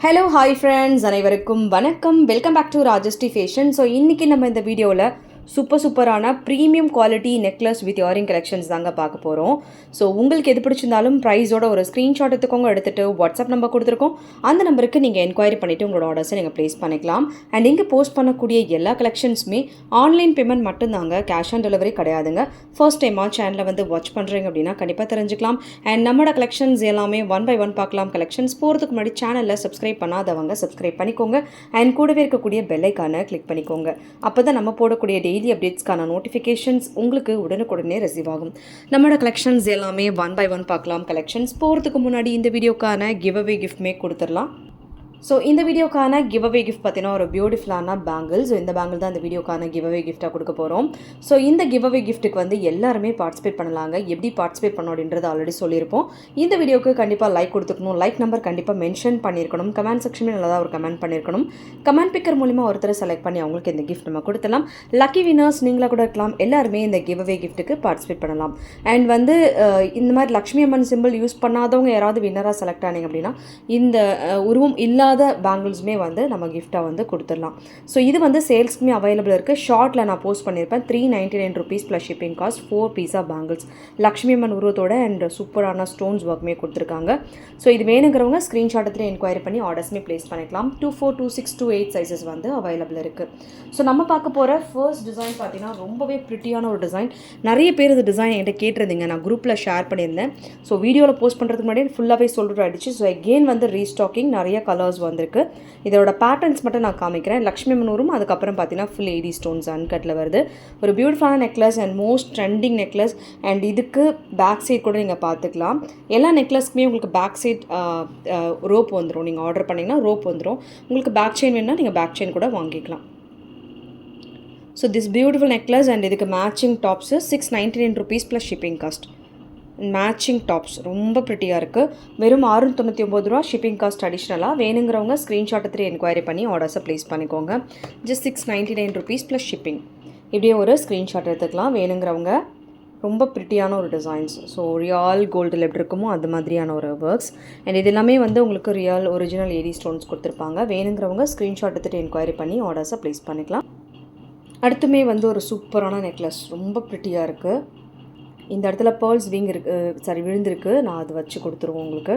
Hello hi friends, அனைவருக்கும் வணக்கம். Welcome back to Rajashree fashion. So இன்றைக்கி நம்ம இந்த வீடியோவில் சூப்பரான premium quality necklace with earring collections தாங்க பார்க்க போகிறோம். ஸோ உங்களுக்கு எது பிடிச்சிருந்தாலும் ப்ரைஸோட ஒரு ஸ்க்ரீன்ஷாட் எடுத்துகிட்டு வாட்ஸ்அப் நம்பர் கொடுத்துருக்கோம். அந்த நம்பருக்கு நீங்கள் என்கொயரி பண்ணிவிட்டு உங்களோட ஆர்டர்ஸை நீங்கள் ப்ளேஸ் பண்ணிக்கலாம். அண்ட் இங்கே போஸ்ட் பண்ணக்கூடிய எல்லா கலெக்ஷன்ஸுமே ஆன்லைன் பேமெண்ட் மட்டும்தாங்க, கேஷ் ஆன் டெலிவரி கிடையாதுங்க. ஃபர்ஸ்ட் டைமாக சேனலை வந்து வாட்ச் பண்ணுறீங்க அப்படின்னா கண்டிப்பாக தெரிஞ்சுக்கலாம். அண்ட் நம்மளோட கலெக்ஷன்ஸ் எல்லாமே ஒன் பை ஒன் பார்க்கலாம். கலெக்ஷன்ஸ் போகிறதுக்கு முன்னாடி சேனலில் சப்ஸ்கிரைப் பண்ணாதவங்க சப்ஸ்கிரைப் பண்ணிக்கோங்க. அண்ட் கூடவே இருக்கக்கூடிய பெல் ஐக்கானை கிளிக் பண்ணிக்கோங்க. அப்போ தான் நம்ம போடக்கூடிய டெய்லி அப்டேட்ஸ்க்கான நோட்டிஃபிகேஷன்ஸ் உங்களுக்கு உடனுக்குடனே ரிசீவ் ஆகும். நம்மளோட கலெக்ஷன்ஸ் எல்லாமே ஒன் பை ஒன் பார்க்கலாம். கலெக்ஷன்ஸ் போகிறதுக்கு முன்னாடி இந்த வீடியோக்கான கிவ் அவே கிஃப்ட்மே கொடுத்துடலாம். ஸோ இந்த வீடியோக்கான கிவ் அவே கிஃப்ட் பார்த்தீங்கன்னா ஒரு பியூட்டிஃபுல்லான பேங்கிள். ஸோ இந்த பேங்கிள் தான் இந்த வீடியோக்கான கிவ் அவே கிஃப்ட்டாக கொடுக்க போகிறோம். ஸோ இந்த கிவ் அவே கிஃப்ட்டுக்கு வந்து எல்லாருமே பார்ட்டிசிபேட் பண்ணலாங்க. எப்படி பார்ட்டிசிபேட் பண்ணணும் அப்படின்றது ஆல்ரெடி சொல்லியிருப்போம். இந்த வீடியோக்கு கண்டிப்பாக லைக் கொடுத்துக்கணும். லைக் நம்பர் கண்டிப்பாக மென்ஷன் பண்ணியிருக்கணும். கமெண்ட் செக்ஷனில் நல்லா ஒரு கமெண்ட் பண்ணியிருக்கணும். கமெண்ட் பிக்கர் மூலிமா ஒருத்தரை செலக்ட் பண்ணி அவங்களுக்கு இந்த கிஃப்ட் நம்ம கொடுத்துலாம். லக்கி வினர்ஸ் நீங்களாக கூட இருக்கலாம். எல்லாருமே இந்த கிவ் அவே கிஃப்ட்டுக்கு பார்ட்டிசிபேட் பண்ணலாம். அண்ட் வந்து இந்த மாதிரி லக்ஷ்மி அம்மன் சிம்பிள் யூஸ் பண்ணாதவங்க யாராவது வின்னராக செலக்ட் ஆனீங்க அப்படின்னா இந்த உருவம் இல்லாத பேங்கிள்ஸுமே வந்து நம்ம கிஃப்டாக வந்து கொடுத்துடலாம். ஸோ இது வந்து சேல்ஸ்க்குமே அவைலபிள் இருக்குது. ஷார்ட்டில் நான் போஸ்ட் பண்ணியிருப்பேன். 399 rupees plus shipping cost. 4 piece of bangles Lakshmi Amman உருவத்தோட அண்ட் சூப்பரான ஸ்டோன்ஸ் ஒர்க்குமே கொடுத்துருக்காங்க. ஸோ இது வேணுங்கிறவங்க ஸ்க்ரீன்ஷாட் எடுத்து என்கொயரி பண்ணி ஆர்டர்ஸ்மே ப்ளேஸ் பண்ணிக்கலாம். 24, 26, 28 சைஸஸ் வந்து அவைலபிள் இருக்குது. ஸோ நம்ம பார்க்க போகிற ஃபர்ஸ்ட் டிசைன் பார்த்தீங்கன்னா ரொம்பவே ப்ரிட்டியான ஒரு டிசைன். நிறைய பேர் இந்த டிசைன் என்கிட்ட கேட்டிருந்தீங்க, நான் குரூப்பில் ஷேர் பண்ணியிருந்தேன். ஸோ வீடியோவில் போஸ்ட் பண்ணுறதுக்கு முன்னாடி ஃபுல்லாகவே சொல்லிட்டு ஆகிடுச்சு. ஸோ அகெயின் வந்து ரீஸ்டாக்கிங், நிறைய கலர்ஸ் வந்திருக்கு. இதோட பேட்டர்ன்ஸ் மட்டும் நான் காமிக்கிறேன். லக்ஷ்மி அம்மன் அதுக்கப்புறம் பார்த்தீங்கன்னா ஃபுல் ஏடி ஸ்டோன்ஸ் அன்கட்டில் வருது. ஒரு பியூட்டிஃபுல்லான necklace and most trending necklace. And இதுக்கு பேக் சைட் கூட நீங்கள் பார்த்துக்கலாம். எல்லா நெக்லஸ்க்குமே உங்களுக்கு பேக் சைட் ரோப் வந்துடும். நீங்கள் ஆர்டர் பண்ணிங்கன்னா ரோப் வந்துடும். உங்களுக்கு பேக் செயின் வேணுன்னா நீங்கள் பேக் செயின் கூட வாங்கிக்கலாம். So this beautiful necklace and இதுக்கு matching tops 699 rupees plus shipping cost. Matching tops ரொம்ப ப்ரிட்டியாக இருக்குது. வெறும் 699 ரூபா ஷிப்பிங் காஸ்ட் அடிஷ்னலாக. வேணுங்கிறவங்க ஸ்க்ரீன்ஷாட் எடுத்து என்கொயரி பண்ணி ஆர்டர்ஸை ப்ளேஸ் பண்ணிக்கோங்க. Just 699 rupees plus shipping. இப்படியே ஒரு ஸ்க்ரீன்ஷாட் எடுத்துக்கலாம் வேணுங்கிறவங்க. ரொம்ப ப்ரிட்டியான ஒரு டிசைன்ஸ். ஸோ ரியல் கோல்டில் எப்படி இருக்குமோ அது மாதிரியான ஒரு ஒர்க்ஸ். அண்ட் இது எல்லாமே வந்து உங்களுக்கு ரியல் ஒரிஜினல் ஏடி ஸ்டோன்ஸ் கொடுத்துருப்பாங்க. வேணுங்கிறவங்க ஸ்க்ரீன்ஷாட் எடுத்துகிட்டு என்கொயரி பண்ணி ஆர்டர்ஸை ப்ளேஸ் பண்ணிக்கலாம். அடுத்துமே வந்து ஒரு சூப்பரான நெக்லஸ், ரொம்ப ப்ரிட்டியாக இருக்குது. இந்த இடத்துல பேர்ல்ஸ் விழுந்திருக்கு. நான் அது வச்சு கொடுத்துருவோம் உங்களுக்கு.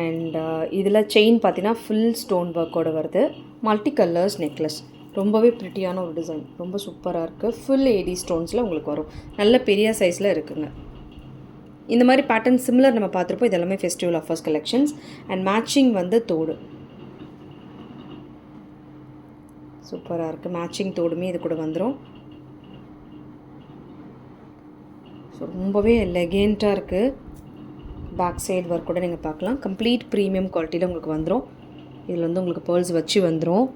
அண்ட் இதில் செயின் பார்த்தீங்கன்னா ஃபுல் ஸ்டோன் ஒர்க்கோடு வருது. மல்டி கலர்ஸ் நெக்லஸ், ரொம்பவே ப்ரிட்டியான ஒரு டிசைன், ரொம்ப சூப்பராக இருக்குது. ஃபுல் ஏடி ஸ்டோன்ஸில் உங்களுக்கு வரும். நல்ல பெரிய சைஸில் இருக்குங்க. இந்த மாதிரி பேட்டர்ன் சிமிலர் நம்ம பார்த்துருப்போம். இது எல்லாமே festival offers collections. And matching வந்து தோடு சூப்பராக இருக்குது. மேட்சிங் தோடுமே இது கூட வந்துடும். ஸோ ரொம்பவே எலகெண்ட்டாக இருக்குது. பேக் சைடு ஒர்க் கூட நீங்கள் பார்க்கலாம். கம்ப்ளீட் ப்ரீமியம் குவாலிட்டியில் உங்களுக்கு வந்துடும். இதில் வந்து உங்களுக்கு பேர்ல்ஸ் வச்சு வந்துடும்.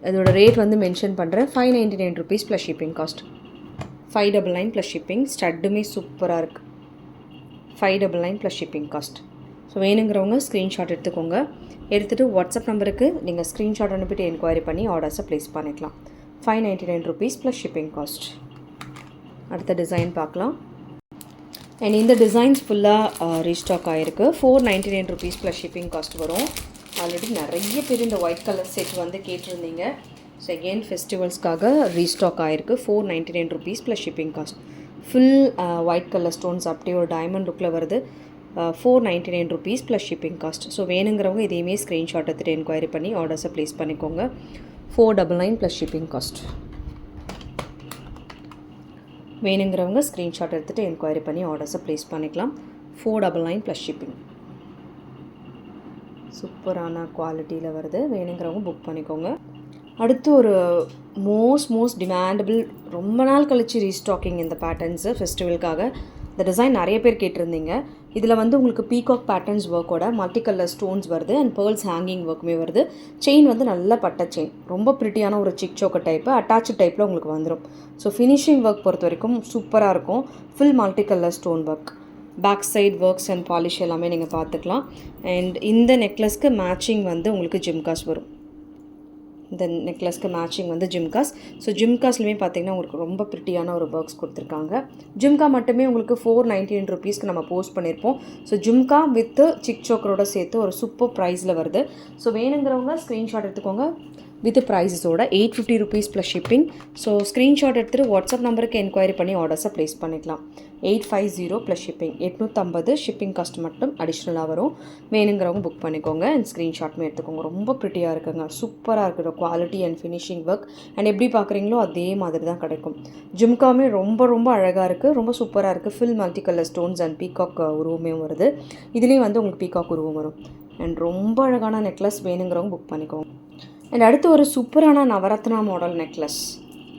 இதோட ரேட் வந்து மென்ஷன் பண்ணுறேன். 599 rupees plus shipping cost. 599 plus shipping. ஸ்டட்டுமே சூப்பராக இருக்குது. 599 ப்ளஸ் ஷிப்பிங் காஸ்ட். ஸோ வேணுங்கிறவங்க ஸ்க்ரீன்ஷாட் எடுத்துக்கோங்க. எடுத்துகிட்டு வாட்ஸ்அப் நம்பருக்கு நீங்கள் ஸ்க்ரீன்ஷாட் அனுப்பிட்டு என்கொயரி பண்ணி ஆர்டர்ஸை ப்ளேஸ் பண்ணிக்கலாம். 599 rupees ப்ளஸ் ஷிப்பிங் காஸ்ட். அடுத்த டிசைன் பார்க்கலாம். அண்ட் இந்த டிசைன்ஸ் ஃபுல்லாக ரீஸ்டாக் ஆகிருக்கு. 499 rupees ப்ளஸ் ஷிப்பிங் காஸ்ட் வரும். ஆல்ரெடி நிறைய பேர் இந்த ஒயிட் கலர் செட் வந்து கேட்டிருந்தீங்க. ஸோ அகெயின் ஃபெஸ்டிவல்ஸ்க்காக ரீஸ்டாக் ஆகிருக்கு. 499 rupees plus shipping cost. Full white colour stones அப்படியே ஒரு டைமண்ட் லுக்கில் வருது. 499 rupees plus shipping cost. So வேணுங்கிறவங்க இதையுமே ஸ்க்ரீன்ஷாட் எடுத்துகிட்டு என்கொயரி பண்ணி ஆர்டர்ஸை ப்ளேஸ் பண்ணிக்கோங்க. 499 ப்ளஸ் ஷிப்பிங் காஸ்ட். வேணுங்கிறவங்க ஸ்க்ரீன்ஷாட் எடுத்துகிட்டு என்கொயரி பண்ணி ஆர்டர்ஸை ப்ளேஸ் பண்ணிக்கலாம். 499 ப்ளஸ் ஷிப்பிங். சூப்பரான குவாலிட்டியில் வருது. வேணுங்கிறவங்க புக் பண்ணிக்கோங்க. அடுத்து ஒரு மோஸ்ட் டிமாண்டபிள், ரொம்ப நாள் கழித்து ரீஸ்டாக்கிங் இந்த பேட்டர்ன்ஸு ஃபெஸ்டிவலுக்காக. இந்த டிசைன் நிறைய பேர் கேட்டிருந்தீங்க. இதில் வந்து உங்களுக்கு பீகாக் பேட்டர்ன்ஸ் ஒர்க்கோட மல்டி கலர் ஸ்டோன்ஸ் வருது. அண்ட் பேர்ல்ஸ் ஹேங்கிங் ஒர்க்குமே வருது. செயின் வந்து நல்ல பட்டை செயின், ரொம்ப ப்ரிட்டியான ஒரு சிக் சோக்கர் டைப்பு, அட்டாச்சு டைப்பில் உங்களுக்கு வந்துடும். ஸோ ஃபினிஷிங் ஒர்க் பொறுத்த வரைக்கும் சூப்பராக இருக்கும். Full multi colour stone work, back side works and polish எல்லாமே நீங்கள் பார்த்துக்கலாம். அண்ட் இந்த நெக்லஸ்க்கு மேட்சிங் வந்து உங்களுக்கு ஜிம்காஸ் வரும். இந்த நெக்லஸ்க்கு மேட்சிங் வந்து ஜிம்காஸ். ஸோ ஜிம்காஸ்லையுமே பார்த்தீங்கன்னா உங்களுக்கு ரொம்ப ப்ரிட்டியான ஒரு ஒர்க்ஸ் கொடுத்துருக்காங்க. ஜிம்கா மட்டுமே உங்களுக்கு 499 ருபீஸ்க்கு நம்ம போஸ்ட் பண்ணியிருப்போம். ஸோ ஜிம்கா வித்து சிக் சோக்கரோட சேர்த்து ஒரு சூப்பர் ப்ரைஸில் வருது. ஸோ வேணுங்கிறவங்க ஸ்க்ரீன்ஷாட் எடுத்துக்கோங்க வித் ப்ரைஸஸோட 850 rupees plus shipping. So screenshot எடுத்துகிட்டு வாட்ஸ்அப் நம்பருக்கு என்கொயரி பண்ணி ஆர்டர்ஸை ப்ளேஸ் பண்ணிக்கலாம். 850 ப்ளஸ் ஷிப்பிங், 850 ஷிப்பிங் காஸ்ட் மட்டும் அடிஷ்னலாக வரும். வேணுங்கிறவங்க புக் பண்ணிக்கோங்க அண்ட் ஸ்க்ரீன்ஷாட்மே எடுத்துக்கோங்க. ரொம்ப ப்ரிட்டியாக இருக்குங்க, சூப்பராக இருக்குது quality and finishing work. And எப்படி பார்க்குறீங்களோ அதே மாதிரி தான் கிடைக்கும். ஜிம்காமே ரொம்ப ரொம்ப அழகாக இருக்குது, ரொம்ப சூப்பராக இருக்குது. Full multi colour stones and peacock உருவமே வருது. இதுலேயும் வந்து உங்களுக்கு பீகாக் உருவம் வரும். அண்ட் ரொம்ப அழகான நெக்லஸ், வேணுங்கிறவங்க புக் பண்ணிக்கோங்க. அண்ட் அடுத்து ஒரு சூப்பரான நவரத்னா மாடல் நெக்லஸ்,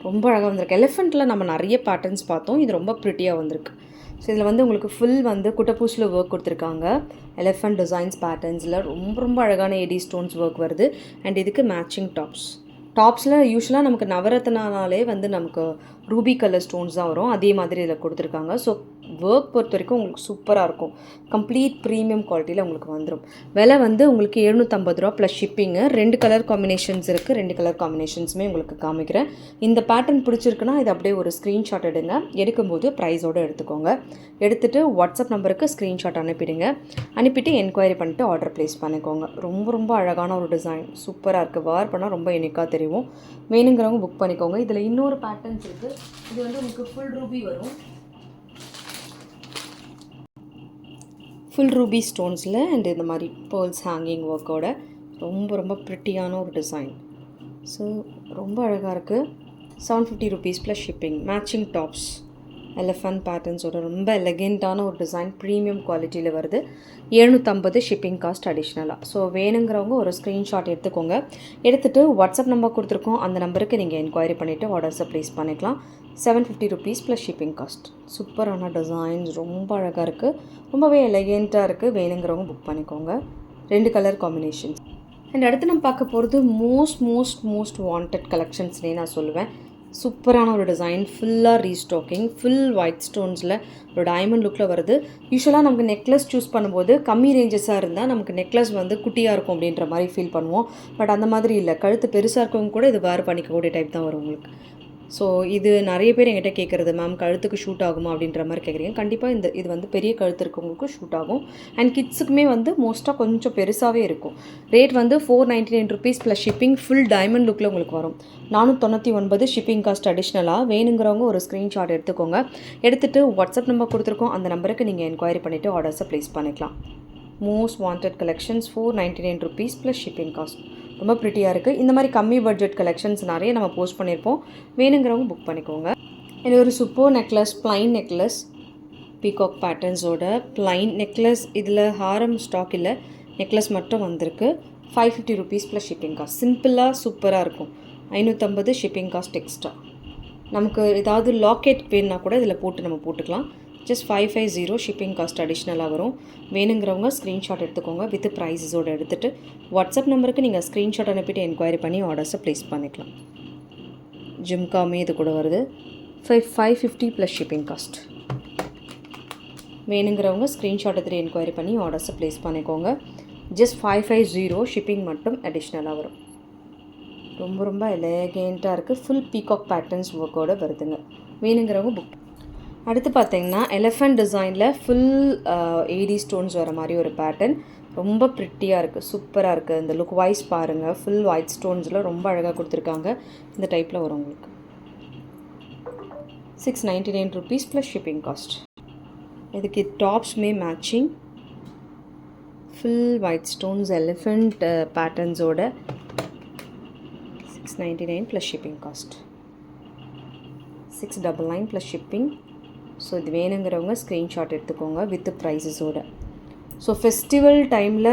ரொம்ப அழகாக வந்திருக்கு. எலிஃபெண்ட்டில் நம்ம நிறைய பேட்டர்ன்ஸ் பார்த்தோம், இது ரொம்ப ப்ரிட்டியாக வந்திருக்கு. ஸோ இதில் வந்து உங்களுக்கு ஃபுல் வந்து குட்டப்பூசில் ஒர்க் கொடுத்துருக்காங்க. எலிஃபெண்ட் டிசைன்ஸ் பேட்டர்ன்ஸில் ரொம்ப ரொம்ப அழகான எடி ஸ்டோன்ஸ் ஒர்க் வருது. அண்ட் இதுக்கு மேட்சிங் டாப்ஸில் யூஸ்வலாக நமக்கு நவரத்னாலே வந்து நமக்கு ரூபி கலர் ஸ்டோன்ஸ் தான் வரும், அதே மாதிரி இதில் கொடுத்துருக்காங்க. ஸோ ஒர்க் பொறுத்த வரைக்கும் உங்களுக்கு சூப்பராக இருக்கும். கம்ப்ளீட் ப்ரீமியம் குவாலிட்டியில் உங்களுக்கு வந்துடும். விலை வந்து உங்களுக்கு 750 ரூபா ப்ளஸ் ஷிப்பிங்கு. 2 கலர் காம்பினேஷன்ஸ் இருக்குது, 2 கலர் காம்பினேஷன்ஸுமே உங்களுக்கு காமிக்கிறேன். இந்த பேட்டர்ன் பிடிச்சிருக்குன்னா இது அப்படியே ஒரு ஸ்க்ரீன்ஷாட் எடுங்க. எடுக்கும்போது ப்ரைஸோடு எடுத்துக்கோங்க. எடுத்துகிட்டு வாட்ஸ்அப் நம்பருக்கு ஸ்க்ரீன்ஷாட் அனுப்பிட்டு என்கொயரி பண்ணிட்டு ஆர்டர் ப்ளேஸ் பண்ணிக்கோங்க. ரொம்ப ரொம்ப அழகான ஒரு டிசைன், சூப்பராக இருக்குது. வேர் பண்ணால் ரொம்ப யூனிக்காக தெரியும். வேணுங்கிறவங்க புக் பண்ணிக்கோங்க. இதில் இன்னொரு பேட்டர்ன்ஸ் இருக்குது. இது வந்து உங்களுக்கு ஃபுல் ரூபி வரும், ஃபுல் ரூபி ஸ்டோன்ஸில் அண்ட் இந்த மாதிரி பேர்ல்ஸ் ஹேங்கிங் ஒர்க்கோட ரொம்ப ரொம்ப ப்ரிட்டியான ஒரு டிசைன். ஸோ ரொம்ப அழகாக இருக்குது. 750 rupees plus shipping. Matching tops, elephant பேட்டர்ன்ஸோட ரொம்ப எலகெண்ட்டான ஒரு டிசைன், ப்ரீமியம் குவாலிட்டியில் வருது. 750 ஷிப்பிங் காஸ்ட் அடிஷ்னலாக. ஸோ வேணுங்கிறவங்க ஒரு ஸ்க்ரீன்ஷாட் எடுத்துக்கோங்க. எடுத்துகிட்டு வாட்ஸ்அப் நம்பர் கொடுத்துருக்கோம், அந்த நம்பருக்கு நீங்கள் என்கொயரி பண்ணிவிட்டு ஆர்டர்ஸை ப்ளேஸ் பண்ணிக்கலாம். 750 ருபீஸ் ப்ளஸ் ஷிப்பிங் காஸ்ட். சூப்பரான டிசைன்ஸ், ரொம்ப அழகாக இருக்குது, ரொம்பவே எலகெண்ட்டாக இருக்குது. வேணுங்கிறவங்க புக் பண்ணிக்கோங்க. 2 கலர் காம்பினேஷன்ஸ். அண்ட் அடுத்து நம்ம பார்க்க போகிறது மோஸ்ட் வாண்டட் கலெக்ஷன்ஸ்னே நான் சொல்லுவேன். சூப்பரான ஒரு டிசைன், ஃபுல்லாக ரீஸ்டாக்கிங், ஃபுல் ஒயிட் ஸ்டோன்ஸில் ஒரு டைமண்ட் லுக்கில் வருது. யூஸ்வலாக நமக்கு நெக்லஸ் சூஸ் பண்ணும்போது கம்மி ரேஞ்சஸாக இருந்தால் நமக்கு நெக்லஸ் வந்து குட்டியாக இருக்கும் அப்படின்ற மாதிரி ஃபீல் பண்ணுவோம். பட் அந்த மாதிரி இல்லை, கழுத்து பெருசாக இருக்கவங்க கூட இது வேர் பண்ணிக்கக்கூடிய டைப் தான் வரும் உங்களுக்கு. ஸோ இது நிறைய பேர் என்கிட்ட கேட்குறது, மேம் கழுத்துக்கு ஷூட் ஆகுமா அப்படின்ற மாதிரி கேட்குறீங்க. கண்டிப்பாக இது வந்து பெரிய கழுத்து இருக்கவங்களுக்கு ஷூட் ஆகும். அண்ட் கிட்ஸுக்குமே வந்து மோஸ்ட்டாக கொஞ்சம் பெருசாகவே இருக்கும். ரேட் வந்து 499 rupees plus shipping. Full diamond லுக்கில் உங்களுக்கு வரும். 499 ஷிப்பிங் காஸ்ட் அடிஷ்னலாக. வேணுங்கிறவங்க ஒரு ஸ்க்ரீன்ஷாட் எடுத்துக்கோங்க. எடுத்துகிட்டு வாட்ஸ்அப் நம்பர் கொடுத்துருக்கோம், அந்த நம்பருக்கு நீங்கள் என்கொயரி பண்ணிவிட்டு ஆர்டர்ஸை ப்ளேஸ் பண்ணிக்கலாம். Most wanted collections 499 rupees plus shipping cost. ரொம்ப ப்ரிட்டியாக இருக்குது. இந்த மாதிரி கம்மி பட்ஜெட் கலெக்ஷன்ஸ் நிறைய நம்ம போஸ்ட் பண்ணியிருப்போம். வேணுங்கிறவங்க புக் பண்ணிக்கோங்க. இது ஒரு super necklace, plain necklace, peacock பேட்டர்ன்ஸோட ப்ளைன் நெக்லஸ். இதில் ஹாரம் ஸ்டாக் இல்லை, நெக்லஸ் மட்டும் வந்திருக்கு. 550 ருபீஸ் ப்ளஸ் ஷிப்பிங் காஸ்ட். சிம்பிளாக சூப்பராக இருக்கும். 550 ஷிப்பிங் காஸ்ட் எக்ஸ்ட்ரா. நமக்கு ஏதாவது லாக்கெட் வேணுன்னா கூட இதில் போட்டுக்கலாம். ஜஸ்ட் 550 ஷிப்பிங் காஸ்ட் அடிஷ்னலாக வரும். வேணுங்கிறவங்க ஸ்க்ரீன்ஷாட் எடுத்துக்கோங்க வித் ப்ரைஸஸோடு. எடுத்துகிட்டு வாட்ஸ்அப் நம்பருக்கு நீங்கள் ஸ்க்ரீன்ஷாட் அனுப்பிட்டு என்கொயரி பண்ணி ஆர்டர்ஸை ப்ளேஸ் பண்ணிக்கலாம். ஜிம்காமே இது கூட வருது. 550 ப்ளஸ் ஷிப்பிங் காஸ்ட். வேணுங்கிறவங்க ஸ்க்ரீன்ஷாட் எடுத்துகிட்டு என்கொயரி பண்ணி ஆர்டர்ஸை ப்ளேஸ் பண்ணிக்கோங்க. ஜஸ்ட் 550 ஷிப்பிங் மட்டும் அடிஷ்னலாக வரும். ரொம்ப ரொம்ப எலகெண்ட்டாக இருக்குது. ஃபுல் பீகாக் பேட்டர்ன்ஸ் ஒர்க்கோடு வருதுங்க. வேணுங்கிறவங்க புக். அடுத்து பார்த்தீங்கன்னா எலிஃபண்ட் டிசைனில் ஃபுல் ஏடி ஸ்டோன்ஸ் வர மாதிரி ஒரு பேட்டர்ன், ரொம்ப ப்ரிட்டியாக இருக்குது, சூப்பராக இருக்குது. இந்த லுக் வைஸ் பாருங்கள், ஃபுல் ஒயிட் ஸ்டோன்ஸில் ரொம்ப அழகாக கொடுத்துருக்காங்க. இந்த டைப்பில் வரும் உங்களுக்கு. 699 ருபீஸ் ப்ளஸ் ஷிப்பிங் காஸ்ட். இதுக்கு டாப்ஸுமே matching, full white stones elephant பேட்டர்ன்ஸோட 699 plus shipping cost. 699 plus shipping. So இது வேணுங்கிறவங்க ஸ்க்ரீன்ஷாட் எடுத்துக்கோங்க வித் ப்ரைஸஸோடு. ஸோ ஃபெஸ்டிவல் டைமில்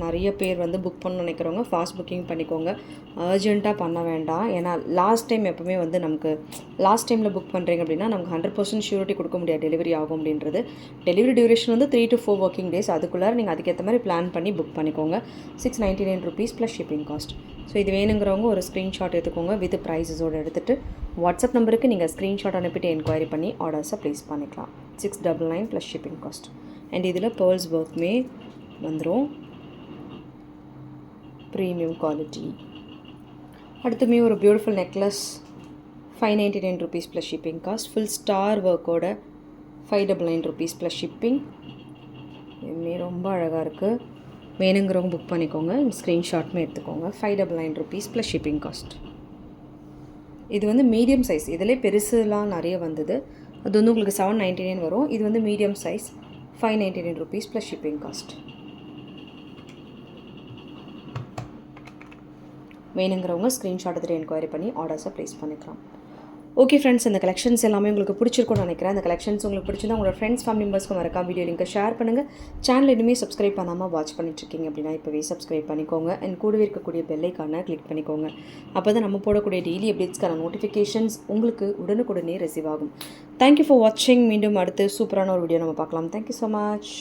நிறைய பேர் வந்து புக் பண்ண நினைக்கிறவங்க ஃபாஸ்ட் புக்கிங் பண்ணிக்கோங்க. அர்ஜெண்ட்டாக பண்ண வேண்டாம். ஏன்னா லாஸ்ட் டைம் எப்போவுமே வந்து நமக்கு லாஸ்ட் டைமில் புக் பண்ணுறீங்க அப்படின்னா நமக்கு 100% ஷூரிட்டி கொடுக்க முடியாது டெலிவரி ஆகும் அப்படின்றது. டெலிவரி டியூரேஷன் வந்து 3 to 4 ஒர்க்கிங் டேஸ். அதுக்குள்ளே நீங்கள் அதுக்கேற்ற மாதிரி பிளான் பண்ணி புக் பண்ணிக்கோங்க. 699 rupees plus shipping cost. So இது வேணுங்கிறவங்க ஒரு ஸ்க்ரீன்ஷாட் எடுத்துக்கோங்க வித் ப்ரைஸஸோடு. எடுத்துகிட்டு வாட்ஸ்அப் நம்பருக்கு நீங்கள் ஸ்க்ரீன்ஷாட் அனுப்பிட்டு என்கொயரி பண்ணி ஆர்டர்ஸை ப்ளேஸ் பண்ணிக்கலாம். 699 ப்ளஸ் ஷிப்பிங் காஸ்ட். அண்ட் இதில் பேர்ல்ஸ் ஒர்க்குமே வந்துடும், ப்ரீமியம் குவாலிட்டி. அடுத்துமே ஒரு beautiful necklace, 599 rupees plus shipping cost. Full star ஒர்க்கோட 599 rupees ப்ளஸ் ஷிப்பிங். இதுவுமே ரொம்ப அழகாக இருக்குது. வேணுங்கிறவங்க புக் பண்ணிக்கோங்க, ஸ்க்ரீன்ஷாட்மே எடுத்துக்கோங்க. 599 rupees ப்ளஸ் ஷிப்பிங் காஸ்ட். இது வந்து மீடியம் சைஸ், இதிலே பெருசுலாம் நிறைய வந்தது. அது வந்து உங்களுக்கு 799 வரும். இது வந்து medium size, 599 rupees plus shipping cost. வேணுங்கிறவங்க ஸ்க்ரீன்ஷாட் எடுத்துகிட்டு என்கொயரி பண்ணி ஆர்டர்ஸை ப்ளேஸ் பண்ணிக்கலாம். ஓகே ஃப்ரெண்ட்ஸ், இந்த கலெக்ஷன்ஸ் எல்லாமே உங்களுக்கு பிடிச்சிருக்கும்னு நினைக்கிறேன். அந்த கலெக்ஷன்ஸ் உங்களுக்கு பிடிச்சிருந்தா உங்களோட ஃப்ரெண்ட்ஸ் ஃபேமிலி மெம்பர்ஸ்க்கு மறக்காம வீடியோ லிங்கை ஷேர் பண்ணுங்கள். சேனல் இனிமே சப்ஸ்கிரைப் பண்ணாமல் வாட்ச் பண்ணிட்டுருக்கீங்க அப்படின்னா இப்போவே சப்ஸ்கிரைப் பண்ணிக்கோங்க. அண்ட் கூடவே இருக்கக்கூடிய பெல்லைக்கான கிளிக் பண்ணிக்கோங்க. அப்போ தான் நம்ம போடக்கூடிய டெய்லி அப்டேட்ஸ்க்கான நோட்டிஃபிகேஷன்ஸ் உங்களுக்கு உடனுக்குடனே ரிசீவ் ஆகும். தேங்க்யூ ஃபார் வாட்சிங். மீண்டும் அடுத்து சூப்பரான ஒரு வீடியோ நம்ம பார்க்கலாம். Thank you so much.